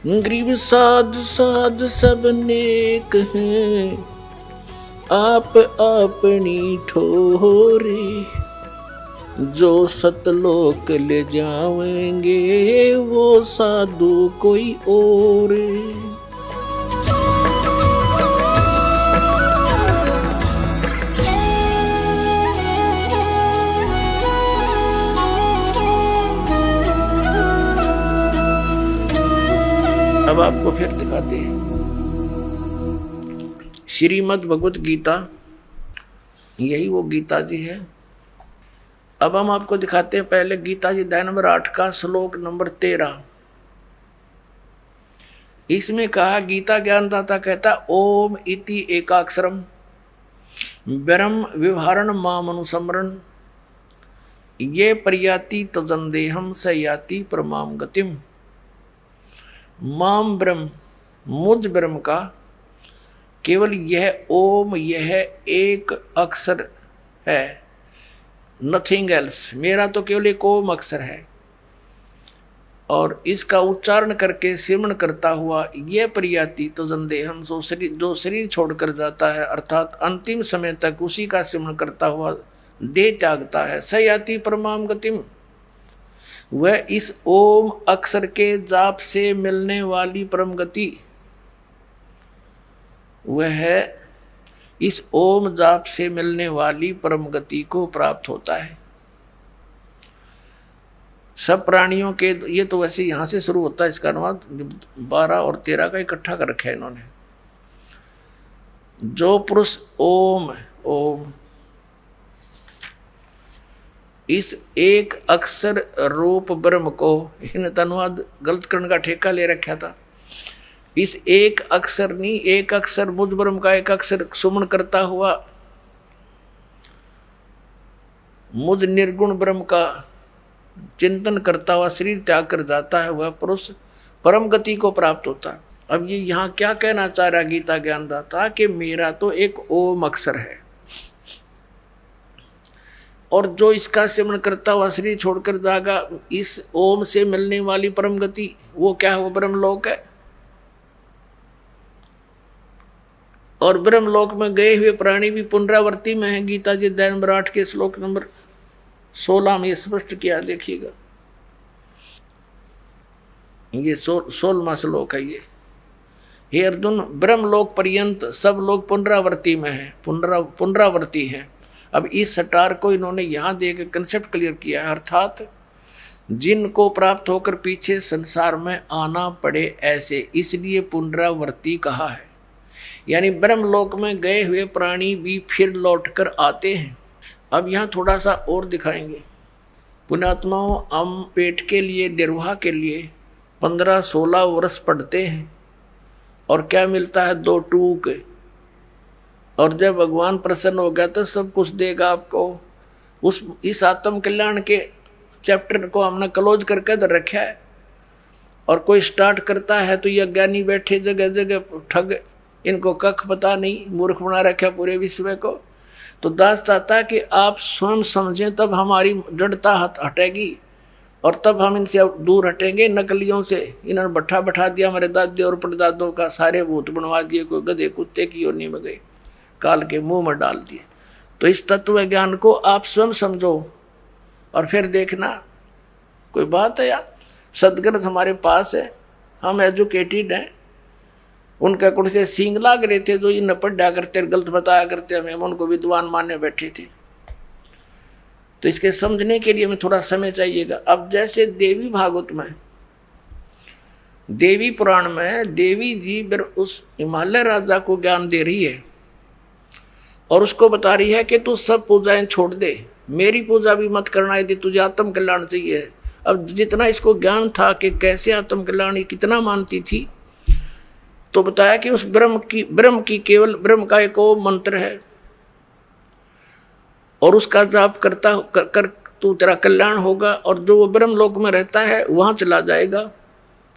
गरीब साध साध सब नेक हैं, आप अपनी ठोरे। जो सतलोक ले जाएंगे वो साधु कोई और। अब आपको फिर दिखाते हैं श्रीमद् भगवत गीता, यही वो गीता जी है। अब हम आपको दिखाते हैं पहले गीता जी अध्याय नंबर 8 का श्लोक नंबर 13। इसमें कहा, गीता ज्ञानदाता कहता, ओम इति एकाक्षरम ब्रह्म व्यवहारण माम अनुसमरण ये प्रयाति तजंदेहम स याति परमाम गतिम। माम ब्रह्म, मुझ ब्रह्म का केवल यह ओम, यह एक अक्षर है, नथिंग एल्स। मेरा तो केवल एक ओम अक्षर है और इसका उच्चारण करके सिमरण करता हुआ यह प्रयाति तो जंदेहम, जो शरीर छोड़कर जाता है अर्थात अंतिम समय तक उसी का सिमरण करता हुआ देह त्यागता है, सयाति परमाम गतिम। वह इस ओम अक्षर के जाप से मिलने वाली परम गति, वह है इस ओम जाप से मिलने वाली परम गति को प्राप्त होता है। सब प्राणियों के, ये तो वैसे यहां से शुरू होता है इसका अनुवाद, 12 और 13 का इकट्ठा कर रखा है इन्होंने। जो पुरुष ओम ओम इस एक अक्षर रूप ब्रह्म को, इन अनुवाद गलत करने का ठेका ले रखा था। इस एक अक्षर नहीं, एक अक्षर मुझ ब्रह्म का एक अक्षर सुमन करता हुआ मुझ निर्गुण ब्रह्म का चिंतन करता हुआ शरीर त्याग कर जाता है, वह पुरुष परम गति को प्राप्त होता है। अब ये यहाँ क्या कहना चाह रहा गीता ज्ञानदाता कि मेरा तो एक ओम अक्षर है और जो इसका सिमरण करता हुआ शरीर छोड़कर जाएगा, इस ओम से मिलने वाली परम गति वो क्या है, वो ब्रह्मलोक है। और ब्रह्मलोक में गए हुए प्राणी भी पुनरावृत्ति में है। गीता जी अध्याय नंबर 8 के श्लोक नंबर 16 में स्पष्ट किया, देखिएगा, ये 16वां श्लोक है ये। हे अर्जुन, ब्रह्मलोक पर्यंत सब लोग पुनरावृत्ति में है, पुनरावृत्ति है। अब इस सटार को इन्होंने यहां देकर कंसेप्ट क्लियर किया है, अर्थात जिनको प्राप्त होकर पीछे संसार में आना पड़े ऐसे, इसलिए पुनरावृत्ति कहा है। यानी ब्रह्मलोक में गए हुए प्राणी भी फिर लौटकर आते हैं। अब यहाँ थोड़ा सा और दिखाएंगे। पुण्यात्माओं, हम पेट के लिए, निर्वाह के लिए 15-16 वर्ष पढ़ते हैं और क्या मिलता है, 2 टूक। और जब भगवान प्रसन्न हो गया तो सब कुछ देगा आपको। इस आत्म कल्याण के चैप्टर को हमने क्लोज करके तो रखा है। और कोई स्टार्ट करता है तो ये अज्ञानी बैठे जगह जगह ठग, इनको कख पता नहीं, मूर्ख बना रखा पूरे विश्व को। तो दास चाहता है कि आप स्वयं समझें, तब हमारी जड़ता हटेगी और तब हम इनसे दूर हटेंगे। नकलियों से इन्होंने बैठा दिया, हमारे दादे और परदादों का सारे भूत बनवा दिए, कोई गधे कुत्ते की योनि में गए, काल के मुंह में डाल दिए। तो इस तत्व ज्ञान को आप स्वयं समझो और फिर देखना। कोई बात है यार, सदग्रंथ हमारे पास है, हम एजुकेटेड हैं। उनका कुछ से सींग लाग रहे थे जो इन पढ़ा करते, गलत बताया करते, हमें उनको विद्वान मानने बैठे थे। तो इसके समझने के लिए हमें थोड़ा समय चाहिएगा। अब जैसे देवी भागवत में, देवी पुराण में देवी जी उस हिमालय राजा को ज्ञान दे रही है और उसको बता रही है कि तू सब पूजाएं छोड़ दे, मेरी पूजा भी मत करना यदि तुझे आत्म कल्याण चाहिए। अब जितना इसको ज्ञान था कि कैसे आत्म कल्याण कितना मानती थी, तो बताया कि उस ब्रह्म की केवल ब्रह्म का एक ओम मंत्र है और उसका जाप करता कर तो तेरा कल्याण होगा और जो वो ब्रह्म लोक में रहता है वहां चला जाएगा।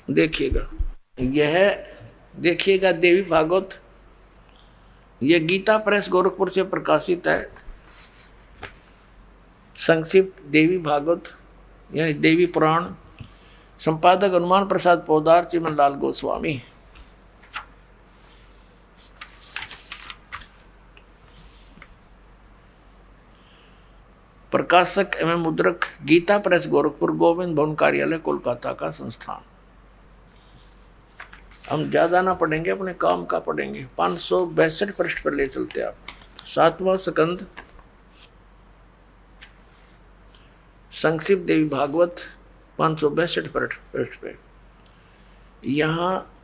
देखिएगा, यह देखिएगा देवी भागवत, यह गीता प्रेस गोरखपुर से प्रकाशित है। संक्षिप्त देवी भागवत यानी देवी पुराण संपादक हनुमान प्रसाद पोदार, चिमन लाल गोस्वामी। प्रकाशक एवं मुद्रक गीता प्रेस गोरखपुर, गोविंद भवन कार्यालय कोलकाता का संस्थान। हम ज्यादा ना पढ़ेंगे, अपने काम का पढ़ेंगे। 562 पृष्ठ पर ले चलते आप। 7वां स्कंद, संक्षिप्त देवी भागवत, 562 पृष्ठ पे। यहाँ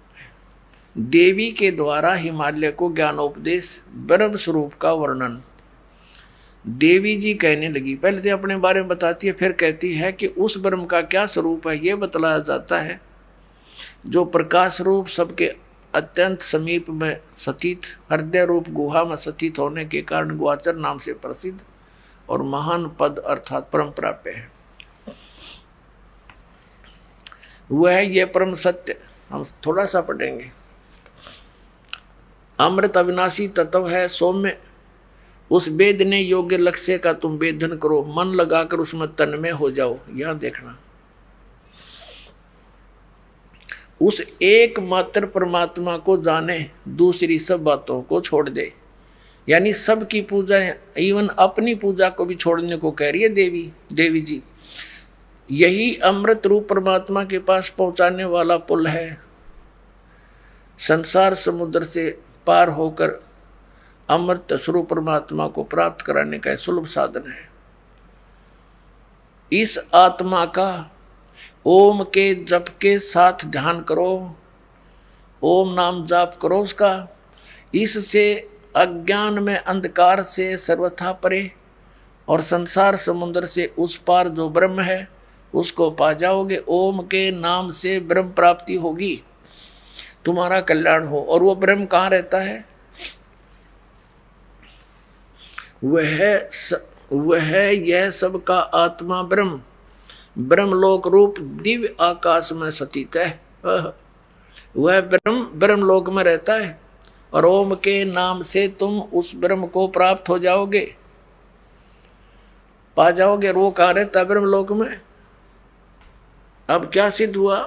देवी के द्वारा हिमालय को ज्ञानोपदेश, ब्रह्म स्वरूप का वर्णन। देवी जी कहने लगी, पहले तो अपने बारे में बताती है, फिर कहती है कि उस ब्रह्म का क्या स्वरूप है। ये बतलाया जाता है जो प्रकाश रूप, सबके अत्यंत समीप में स्थित, हृदय रूप गुहा में स्थित होने के कारण गुहाचर नाम से प्रसिद्ध और महान पद अर्थात परम प्राप्य है। वह ये परम सत्य, हम थोड़ा सा पढ़ेंगे। अमृत अविनाशी तत्व है, सौम्य उस वेदने योग्य लक्ष्य का तुम वेदन करो, मन लगाकर उसमें तन्मय हो जाओ। यहां देखना, उस एकमात्र परमात्मा को जाने, दूसरी सब बातों को छोड़ दे। यानी सबकी पूजा, इवन अपनी पूजा को भी छोड़ने को कह रही है देवी जी। यही अमृत रूप परमात्मा के पास पहुंचाने वाला पुल है। संसार समुद्र से पार होकर अमृत स्वरूप परमात्मा को प्राप्त कराने का सुलभ साधन है। इस आत्मा का ओम के जप के साथ ध्यान करो, ओम नाम जाप करो उसका। इससे अज्ञान में अंधकार से सर्वथा परे और संसार समुद्र से उस पार जो ब्रह्म है उसको पा जाओगे। ओम के नाम से ब्रह्म प्राप्ति होगी, तुम्हारा कल्याण हो। और वो ब्रह्म कहाँ रहता है? वह यह सबका आत्मा ब्रह्म, ब्रह्मलोक रूप दिव्य आकाश में स्थित है। वह ब्रह्मलोक में रहता है और ओम के नाम से तुम उस ब्रह्म को प्राप्त हो जाओगे, पा जाओगे। वो कहाँ रहता है? ब्रह्मलोक में। अब क्या सिद्ध हुआ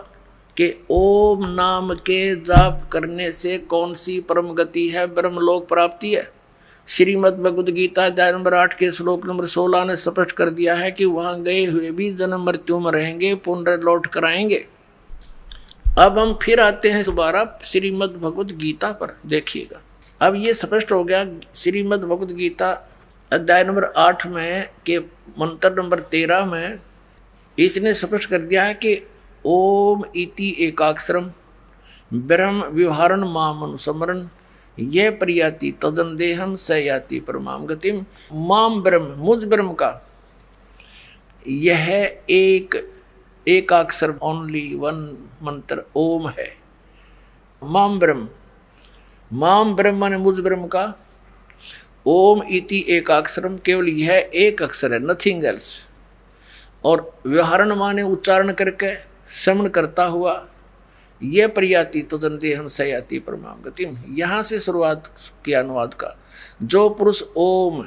कि ओम नाम के जाप करने से कौन सी परम गति है? ब्रह्मलोक प्राप्ति है। श्रीमद् भगवद गीता अध्याय नंबर 8 के श्लोक नंबर 16 ने स्पष्ट कर दिया है कि वहां गए हुए भी जन्म मृत्यु में रहेंगे, पुनः लौट कर आएंगे। अब हम फिर आते हैं दोबारा श्रीमद् भगवद गीता पर, देखिएगा। अब ये स्पष्ट हो गया श्रीमद् भगवद गीता अध्याय नंबर 8 में के मंत्र नंबर 13 में इसने स्पष्ट कर दिया है कि ओम इति एकाक्षरम ब्रह्म व्यवहारण माम अनुस्मरण ये प्रयाति तदन देहम स याति परमाम गतिम। माम ब्रह्म, मुझ ब्रह्म का यह एक अक्षर, ओनली वन मंत्र ओम है। माम ब्रह्म माने मुझ ब्रह्म का। ओम इति एक अक्षरम, केवल यह एक अक्षर है, नथिंग एल्स। और व्यवहारण माने उच्चारण करके, श्रवण करता हुआ। ये प्रयाति तो जनते हम सयाति परमाम गतिम। यहां से शुरुआत किया अनुवाद का। जो पुरुष ओम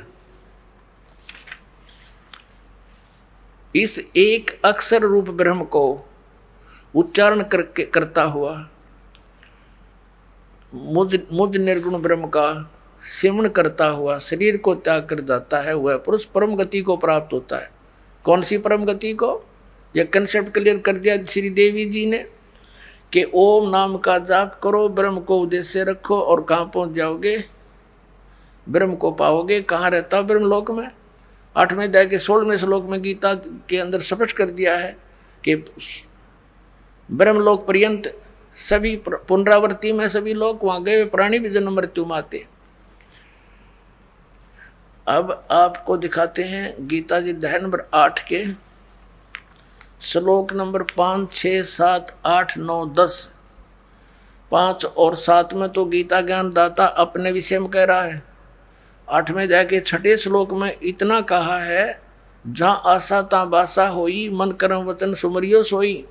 इस एक अक्षर रूप ब्रह्म को उच्चारण करके करता हुआ मुझ निर्गुण ब्रह्म का सिमरण करता हुआ शरीर को त्याग कर जाता है, वह पुरुष परम गति को प्राप्त होता है। कौन सी परम गति को? यह कंसेप्ट क्लियर कर दिया श्री देवी जी ने कि ओम नाम का जाप करो, ब्रह्म को उद्देश्य रखो और कहाँ पहुंच जाओगे? ब्रह्म को पाओगे। कहाँ रहता? ब्रह्मलोक में। 8वें अध्याय के 16वें श्लोक में गीता के अंदर स्पष्ट कर दिया है कि ब्रह्मलोक पर्यंत सभी पुनरावृत्ति में सभी लोग, वहां गए प्राणी भी जन्म मृत्यु में आते। अब आपको दिखाते हैं गीता जी अध्याय नंबर 8 के श्लोक नंबर 5, 6, 7, 8, 9, 10। 5 और 7 में तो गीता ज्ञान दाता अपने विषय में कह रहा है। 8वें अध्याय के 6ठे श्लोक में इतना कहा है, जहाँ आशा ता बासा होई, मन कर्म वचन सुमरियो सोई।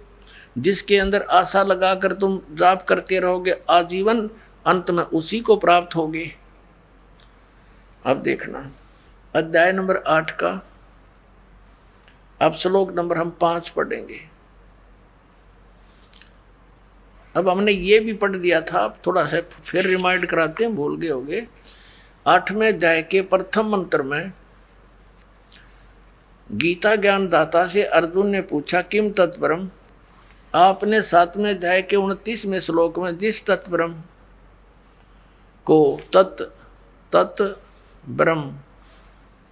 जिसके अंदर आशा लगाकर तुम जाप करते रहोगे आजीवन, अंत में उसी को प्राप्त होगे। अब देखना अध्याय नंबर 8 का अब श्लोक नंबर हम 5 पढ़ेंगे। अब हमने ये भी पढ़ दिया था, अब थोड़ा सा फिर रिमाइंड कराते हैं, भूल गए होंगे। 8वें अध्याय के प्रथम मंत्र में गीता ज्ञान दाता से अर्जुन ने पूछा किम तत्परम। आपने 7वें अध्याय के 29वें श्लोक में जिस तत्परम को तत् ब्रह्म,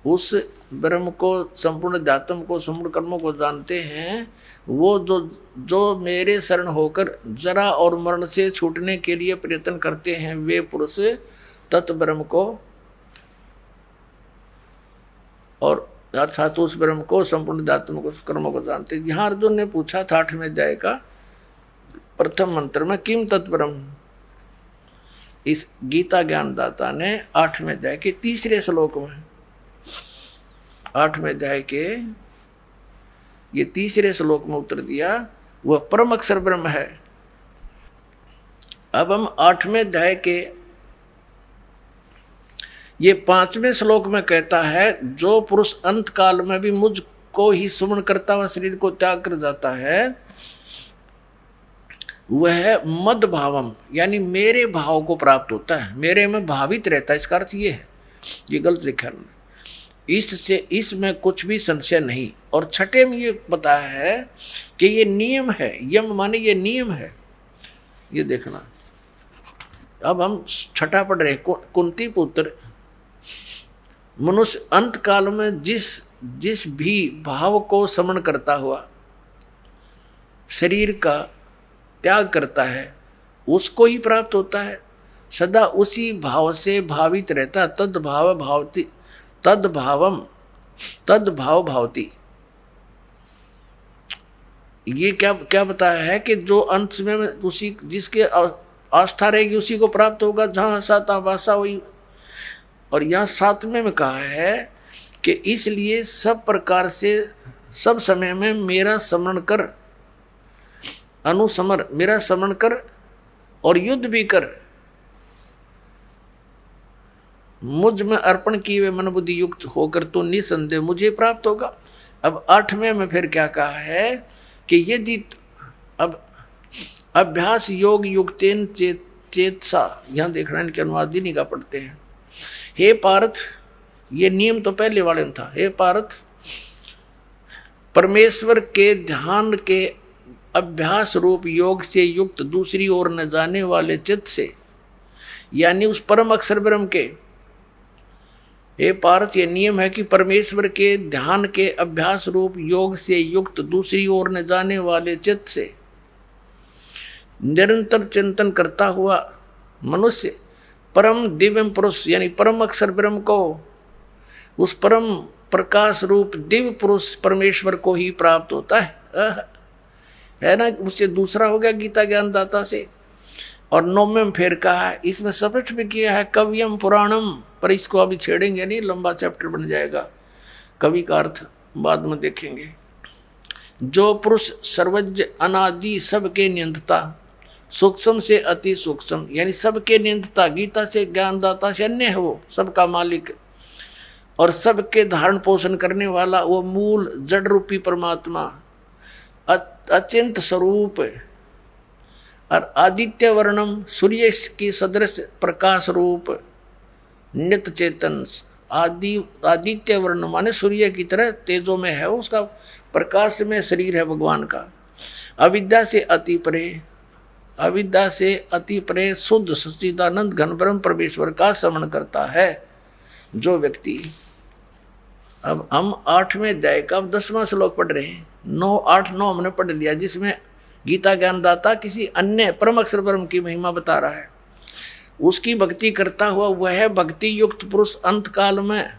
उस ब्रह्म को, संपूर्ण अध्यात्म को, संपूर्ण कर्मों को जानते हैं, वो जो मेरे शरण होकर जरा और मरण से छूटने के लिए प्रयत्न करते हैं, वे पुरुष तत् ब्रह्म को, और अर्थात उस ब्रह्म को, संपूर्ण अध्यात्म को, कर्मों को जानते हैं। यहाँ अर्जुन ने पूछा था 8वें अध्याय का प्रथम मंत्र में किम तत्परम। इस गीता ज्ञानदाता ने 8वें अध्याय के 3 श्लोक में, 8वें अध्याय के ये 3 श्लोक में उत्तर दिया, वह परम अक्षर ब्रह्म है। अब हम 8वें अध्याय के ये 5वें श्लोक में कहता है, जो पुरुष अंत काल में भी मुझ को ही सुमन करता हुआ शरीर को त्याग कर जाता है, वह मद भावम, यानी मेरे भाव को प्राप्त होता है, मेरे में भावित रहता है। इसका अर्थ ये है, ये गलत लिखा है इससे, इसमें कुछ भी संशय नहीं। और छठे में ये बताया है कि ये नियम है, यम माने ये नियम है, ये देखना। अब हम छठा पढ़ रहे, कुंती पुत्र, मनुष्य अंत काल में जिस भी भाव को समन करता हुआ शरीर का त्याग करता है, उसको ही प्राप्त होता है। सदा उसी भाव से भावित रहता, तद्भाव भावती, तद्भावम तद्भाव भावती। ये क्या बताया है कि जो अंत में उसी जिसके आस्था रहेगी उसी को प्राप्त होगा, जहाँ साता वासा हुई। और यहाँ 7वें में कहा है कि इसलिए सब प्रकार से सब समय में मेरा स्मरण कर, अनुस्मर, मेरा स्मरण कर और युद्ध भी कर, मुझ में अर्पण किए हुए मन बुद्धि युक्त होकर तो निसंदेह मुझे प्राप्त होगा। अब 8वें में फिर क्या कहा है कि यदि अब अभ्यास योग युक्तेन चेतसा, यहाँ देखना इनके अनुवाद ही नहीं का पढ़ते हैं। हे पार्थ, ये नियम तो पहले वाले में था। हे पार्थ, परमेश्वर के ध्यान के अभ्यास रूप योग से युक्त दूसरी ओर न जाने वाले चित्त से, यानी उस परम अक्षर ब्रह्म के, हे पार्थ, ये नियम है कि परमेश्वर के ध्यान के अभ्यास रूप योग से युक्त दूसरी ओर न जाने वाले चित्त से निरंतर चिंतन करता हुआ मनुष्य परम दिव्य पुरुष, यानी परम अक्षर ब्रह्म को, उस परम प्रकाश रूप दिव्य पुरुष परमेश्वर को ही प्राप्त होता है ना। उससे दूसरा हो गया गीता ज्ञानदाता से। और 9वें में फिर कहा है, इसमें स्पष्ट भी किया है कवियम पुराणम, पर इसको अभी छेड़ेंगे नहीं, लंबा चैप्टर बन जाएगा। कवि का अर्थ बाद में देखेंगे। जो पुरुष सर्वज्ञ अनादि सबके नियंत्ता, सूक्ष्म से अति सूक्ष्म, यानी सबके नियंत्ता, गीता से ज्ञानदाता से अन्य है, वो सबका मालिक और सबके धारण पोषण करने वाला, वो मूल जड़ रूपी परमात्मा, अचिंत स्वरूप और आदित्य वर्णम, सूर्य की सदृश प्रकाश रूप, नित्य चेतन, आदित्य वर्ण माने सूर्य की तरह तेजो में है, उसका प्रकाश में शरीर है भगवान का। अविद्या से अति परे, अविद्या से अति परे शुद्ध सच्चिदानंद घन ब्रह्म परमेश्वर का स्मरण करता है जो व्यक्ति। अब हम 8वें अध्याय का 10वां श्लोक पढ़ रहे हैं। 9, 8, 9 हमने पढ़ लिया, जिसमें गीता ज्ञानदाता किसी अन्य परम अक्षर ब्रह्म की महिमा बता रहा है। उसकी भक्ति करता हुआ वह भक्ति युक्त पुरुष अंत काल में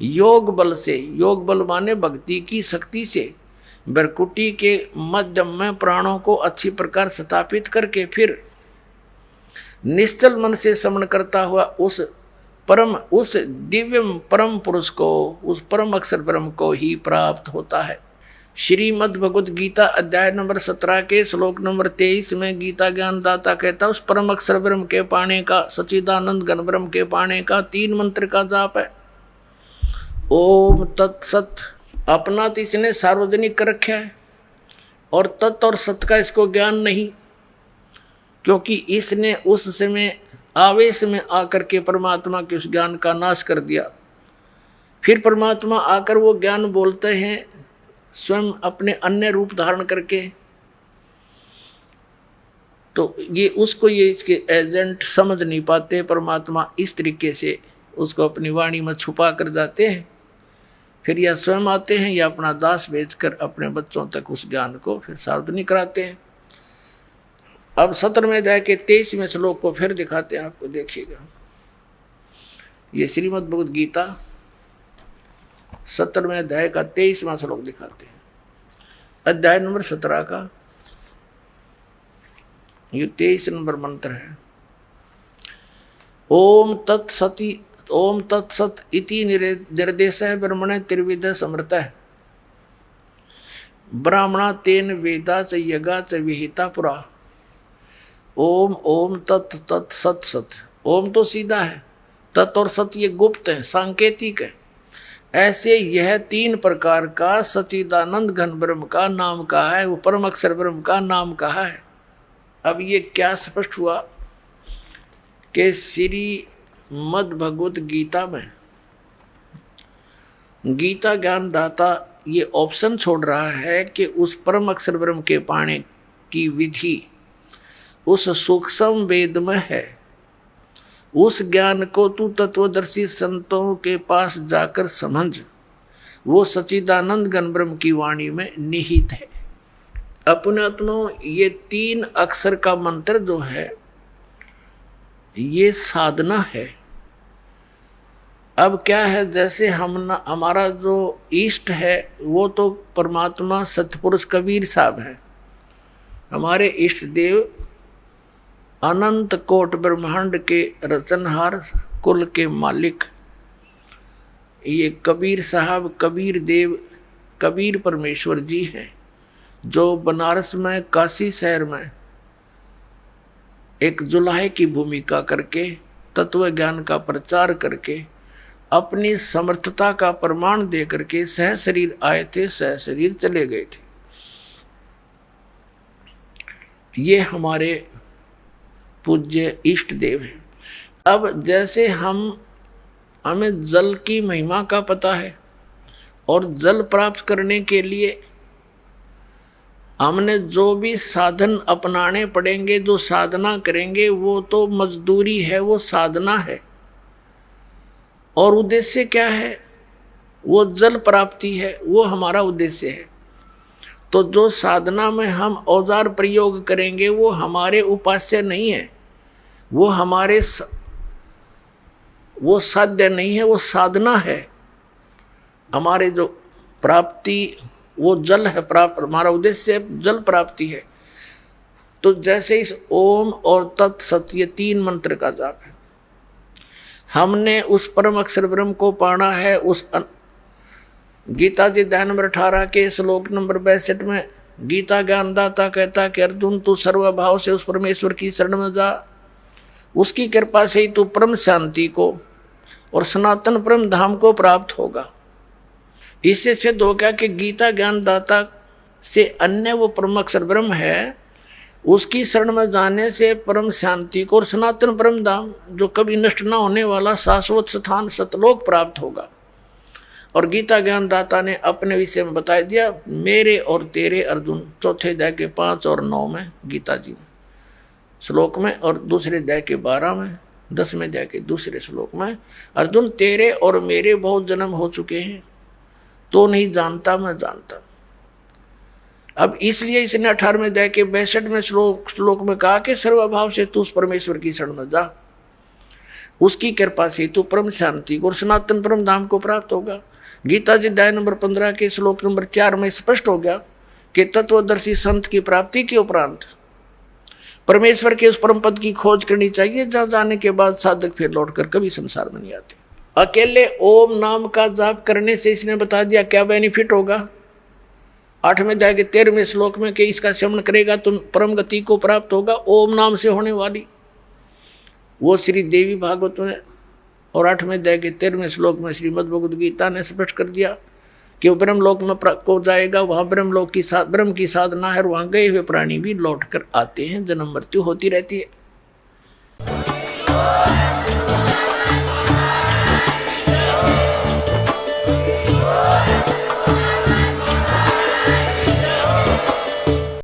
योग बल से, योग बल माने भक्ति की शक्ति से, बरकुटी के मध्यम में प्राणों को अच्छी प्रकार स्थापित करके फिर निश्चल मन से स्मरण करता हुआ उस दिव्य परम पुरुष को, उस परम अक्षर ब्रह्म को ही प्राप्त होता है। श्रीमद् भगवत गीता अध्याय नंबर 17 के श्लोक नंबर 23 में गीता ज्ञानदाता कहता उस परम अक्षर ब्रह्म के पाने का, सच्चिदानंद घन ब्रह्म के पाने का 3 मंत्र का जाप है। ओम तत्सत, अपना तो इसने सार्वजनिक कर रखा है और तत् और सत का इसको ज्ञान नहीं। क्योंकि इसने उस समय आवेश में आकर के परमात्मा के उस ज्ञान का नाश कर दिया। फिर परमात्मा आकर वो ज्ञान बोलते हैं स्वयं अपने अन्य रूप धारण करके, तो ये उसको ये इसके एजेंट समझ नहीं पाते। परमात्मा इस तरीके से उसको अपनी वाणी में छुपा कर जाते हैं। फिर या स्वयं आते हैं या अपना दास भेजकर अपने बच्चों तक उस ज्ञान को फिर सार्वजनिक कराते हैं। अब 17वें अध्याय के 23वें श्लोक को फिर दिखाते हैं आपको, देखिएगा। ये श्रीमद् भगवद गीता 17वें अध्याय का 23वां श्लोक दिखाते हैं, अध्याय नंबर 17 का ये 23 नंबर मंत्र है। ओम तत्सत इति निर्देशः ब्रह्मणे त्रिविध समृतः ब्राह्मणा तेन वेदा च यज्ञा च विहिता पुरा। ओम ओम तत् सत सत। ओम तो सीधा है, तत् और सत ये गुप्त है, सांकेतिक है। ऐसे यह 3 प्रकार का सच्चिदानंद घन ब्रह्म का नाम कहा है, वो परम अक्षर ब्रह्म का नाम कहा है। अब ये क्या स्पष्ट हुआ कि श्री मद् भगवत गीता में गीता ज्ञान दाता ये ऑप्शन छोड़ रहा है कि उस परम अक्षर ब्रह्म के पाने की विधि उस सूक्ष्म वेद में है। उस ज्ञान को तू तत्वदर्शी संतों के पास जाकर समझ, वो सच्चिदानंद घन ब्रह्म की वाणी में निहित है। अपने आत्मा ये 3 अक्षर का मंत्र जो है ये साधना है। अब क्या है, जैसे हमारा जो इष्ट है वो तो परमात्मा सतपुरुष कबीर साहब है। हमारे इष्ट देव अनंत कोट ब्रह्मांड के रचनहार कुल के मालिक ये कबीर साहब, कबीर देव, कबीर परमेश्वर जी हैं, जो बनारस में काशी शहर में एक जुलाहे की भूमिका करके तत्व ज्ञान का प्रचार करके अपनी समर्थता का प्रमाण दे करके सह शरीर आए थे, सह शरीर चले गए थे। ये हमारे पूज्य इष्ट देव हैं। अब जैसे हमें जल की महिमा का पता है और जल प्राप्त करने के लिए हमने जो भी साधन अपनाने पड़ेंगे, जो साधना करेंगे, वो तो मजदूरी है, वो साधना है। और उद्देश्य क्या है? वो जल प्राप्ति है, वो हमारा उद्देश्य है। तो जो साधना में हम औजार प्रयोग करेंगे वो हमारे उपास्य नहीं है, वो हमारे वो साध्य नहीं है, वो साधना है। हमारे जो प्राप्ति वो जल है, प्राप्त हमारा उद्देश्य जल प्राप्ति है। तो जैसे इस ओम और तत् सत ये 3 मंत्र का जाप है, हमने उस परम अक्षर ब्रह्म को पाना है। उस गीता जी अध्याय नंबर 18 के श्लोक नंबर 62 में गीता ज्ञानदाता कहता कि अर्जुन तू सर्वभाव से उस परमेश्वर की शरण में जा, उसकी कृपा से ही तू परम शांति को और सनातन परम धाम को प्राप्त होगा। इससे सिद्ध हो गया कि गीता ज्ञानदाता से अन्य वो परम अक्षर ब्रह्म है, उसकी शरण में जाने से परम शांति को और सनातन परम धाम जो कभी नष्ट न होने वाला शाश्वत स्थान सतलोक प्राप्त होगा। और गीता ज्ञानदाता ने अपने विषय में बता दिया, मेरे और तेरे अर्जुन, चौथे अध्याय के 5 और 9 में गीता जी में श्लोक में, और दूसरे अध्याय के 12 में, 10वें अध्याय के दूसरे श्लोक में, अर्जुन तेरे और मेरे बहुत जन्म हो चुके हैं, तो नहीं जानता मैं जानता। अब इसलिए इसने 18वें अध्याय के 62वें श्लोक में कहा कि सर्वभाव से तू उस परमेश्वर की शरण में जा, उसकी कृपा से तू परम शांति और सनातन परम धाम को प्राप्त होगा। गीता जी अध्याय नंबर 15 के श्लोक नंबर 4 में स्पष्ट हो गया कि तत्वदर्शी संत की प्राप्ति के उपरांत परमेश्वर के उस परम पद की खोज करनी चाहिए, जहां जाने के बाद साधक फिर लौटकर कभी संसार में नहीं आते। अकेले ओम नाम का जाप करने से इसने बता दिया क्या बेनिफिट होगा। 8वें अध्याय के 13वें श्लोक में कि इसका सेवन करेगा तो परम गति को प्राप्त होगा। ओम नाम से होने वाली वो श्री देवी भागवत में और 8वें अध्याय के 13वें श्लोक में श्रीमद् भगवद गीता ने स्पष्ट कर दिया कि वो ब्रह्मलोक में को जाएगा, वहां ब्रह्मलोक की ब्रह्म की साधना है, वहां गए हुए प्राणी भी लौट कर आते हैं, जन्म मृत्यु होती रहती है।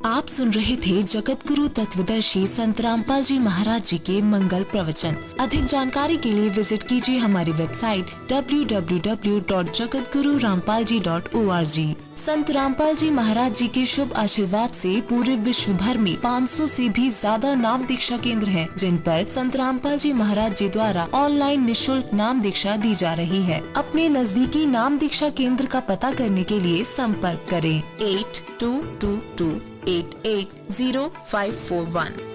आप सुन रहे थे जगत गुरु तत्वदर्शी संत रामपाल जी महाराज जी के मंगल प्रवचन। अधिक जानकारी के लिए विजिट कीजिए हमारी वेबसाइट www.jagatgururampalji.org। संत रामपाल जी महाराज जी के शुभ आशीर्वाद से पूरे विश्व भर में 500 से भी ज्यादा नाम दीक्षा केंद्र हैं, जिन पर संत रामपाल जी महाराज जी द्वारा ऑनलाइन निशुल्क नाम दीक्षा दी जा रही है। अपने नजदीकी नाम दीक्षा केंद्र का पता करने के लिए संपर्क करें 8222880541।